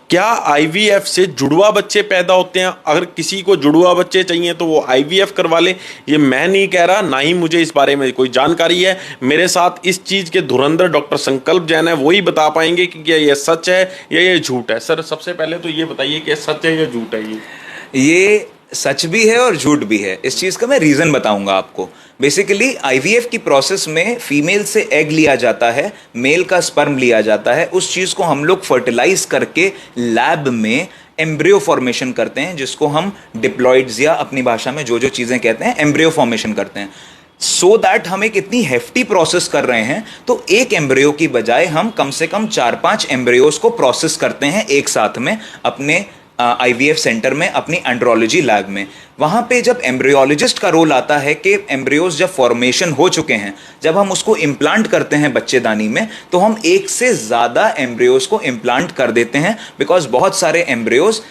क्या आईवीएफ से जुड़वा बच्चे पैदा होते हैं? अगर किसी को जुड़वा बच्चे चाहिए तो वो आईवीएफ करवा ले। ये मैं नहीं कह रहा, ना ही मुझे इस बारे में कोई जानकारी है। मेरे साथ इस चीज़ के धुरंधर डॉक्टर संकल्प जैन है, वही बता पाएंगे कि क्या ये सच है या ये झूठ है। सर, सबसे पहले तो ये बताइए कि सच है या झूठ है ये सच भी है और झूठ भी है। इस चीज़ का मैं रीज़न बताऊंगा आपको। बेसिकली आईवीएफ की प्रोसेस में फीमेल से एग लिया जाता है, मेल का स्पर्म लिया जाता है, उस चीज़ को हम लोग फर्टिलाइज करके लैब में एम्ब्रियो फॉर्मेशन करते हैं, जिसको हम डिप्लॉइड्स या अपनी भाषा में जो जो चीज़ें कहते हैं एम्ब्रियो फॉर्मेशन करते हैं। सो दैट हम एक इतनी हेफ्टी प्रोसेस कर रहे हैं, तो एक एम्ब्रियो की बजाय हम कम से कम 4-5 एम्ब्रियोज को प्रोसेस करते हैं एक साथ में अपने आईवीएफ सेंटर में, अपनी एंड्रोलॉजी लैब में। वहाँ पे जब एम्ब्रियोलॉजिस्ट का रोल आता है कि एम्ब्रियोज जब फॉर्मेशन हो चुके हैं, जब हम उसको इम्प्लांट करते हैं बच्चेदानी में, तो हम एक से ज़्यादा एम्ब्रियोज को इम्प्लांट कर देते हैं, बिकॉज बहुत सारे एम्ब्रियोज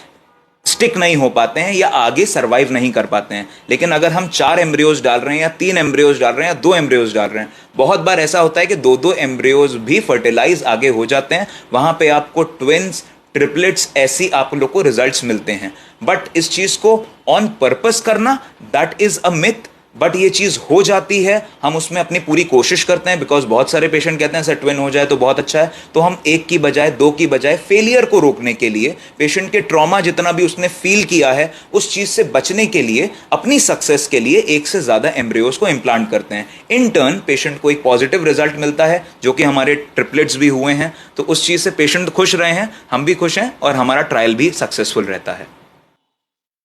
स्टिक नहीं हो पाते हैं या आगे सर्वाइव नहीं कर पाते हैं। लेकिन अगर हम 4 एम्ब्रियोज डाल रहे हैं या 3 एम्ब्रियोज डाल रहे हैं या 2 एम्ब्रियोज डाल रहे हैं, बहुत बार ऐसा होता है कि 2-2 एम्ब्रियोज भी फर्टिलाइज आगे हो जाते हैं। वहाँ पे आपको ट्विन्स, ट्रिपलेट्स ऐसी आप लोग को रिजल्ट्स मिलते हैं। बट इस चीज को ऑन पर्पस करना, that is a myth. But ये चीज हो जाती है, हम उसमें अपनी पूरी कोशिश करते हैं, बिकॉज बहुत सारे पेशेंट कहते हैं सर ट्विन हो जाए तो बहुत अच्छा है। तो हम 1 की बजाय 2 की बजाय फेलियर को रोकने के लिए, पेशेंट के ट्रॉमा जितना भी उसने फील किया है उस चीज से बचने के लिए, अपनी सक्सेस के लिए 1 से ज्यादा एम्ब्रियोज को इम्प्लांट करते हैं। इन टर्न पेशेंट को एक पॉजिटिव रिजल्ट मिलता है, जो कि हमारे ट्रिपलेट्स भी हुए हैं। तो उस चीज से पेशेंट खुश रहे हैं, हम भी खुश हैं और हमारा ट्रायल भी सक्सेसफुल रहता है।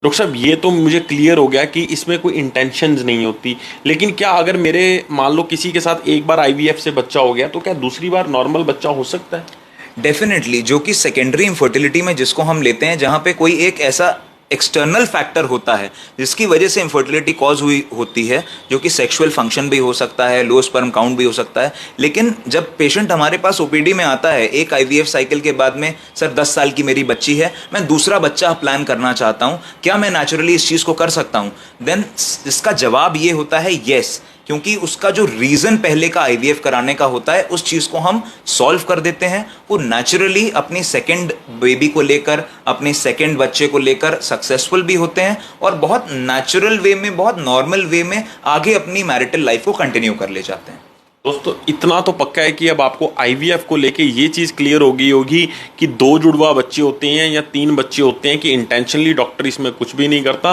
डॉक्टर साहब, ये तो मुझे क्लियर हो गया कि इसमें कोई इंटेंशंस नहीं होती। लेकिन क्या अगर मेरे मान लो किसी के साथ एक बार आईवीएफ से बच्चा हो गया, तो क्या दूसरी बार नॉर्मल बच्चा हो सकता है? डेफिनेटली, जो कि सेकेंडरी इंफर्टिलिटी में जिसको हम लेते हैं, जहां पे कोई एक ऐसा एक्सटर्नल फैक्टर होता है जिसकी वजह से इंफर्टिलिटी कॉज हुई होती है, जो कि सेक्सुअल फंक्शन भी हो सकता है, लो स्पर्म काउंट भी हो सकता है। लेकिन जब पेशेंट हमारे पास ओपीडी में आता है एक आईवीएफ साइकिल के बाद में, सर 10 साल की मेरी बच्ची है, मैं दूसरा बच्चा प्लान करना चाहता हूं, क्या मैं नेचुरली इस चीज़ को कर सकता हूं? देन इसका जवाब ये होता है येस, क्योंकि उसका जो रीज़न पहले का आईवीएफ कराने का होता है, उस चीज़ को हम सॉल्व कर देते हैं। वो नेचुरली अपनी सेकंड बेबी को लेकर, अपने सेकंड बच्चे को लेकर सक्सेसफुल भी होते हैं और बहुत नेचुरल वे में, बहुत नॉर्मल वे में आगे अपनी मैरिटल लाइफ को कंटिन्यू कर ले जाते हैं। दोस्तों, इतना तो पक्का है कि अब आपको आईवीएफ को लेके ये चीज़ क्लियर हो गई होगी कि 2 जुड़वा बच्चे होते हैं या 3 बच्चे होते हैं, कि इंटेंशनली डॉक्टर इसमें कुछ भी नहीं करता।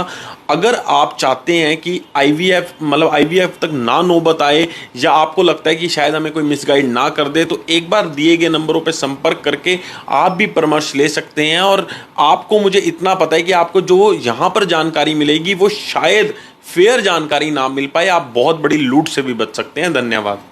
अगर आप चाहते हैं कि आईवीएफ आईवीएफ तक ना नौबत आए, या आपको लगता है कि शायद हमें कोई मिसगाइड ना कर दे, तो एक बार दिए गए नंबरों पर संपर्क करके आप भी परामर्श ले सकते हैं। और आपको, मुझे इतना पता है कि आपको जो यहाँ पर जानकारी मिलेगी वो शायद फेयर जानकारी ना मिल पाए, आप बहुत बड़ी लूट से भी बच सकते हैं। धन्यवाद।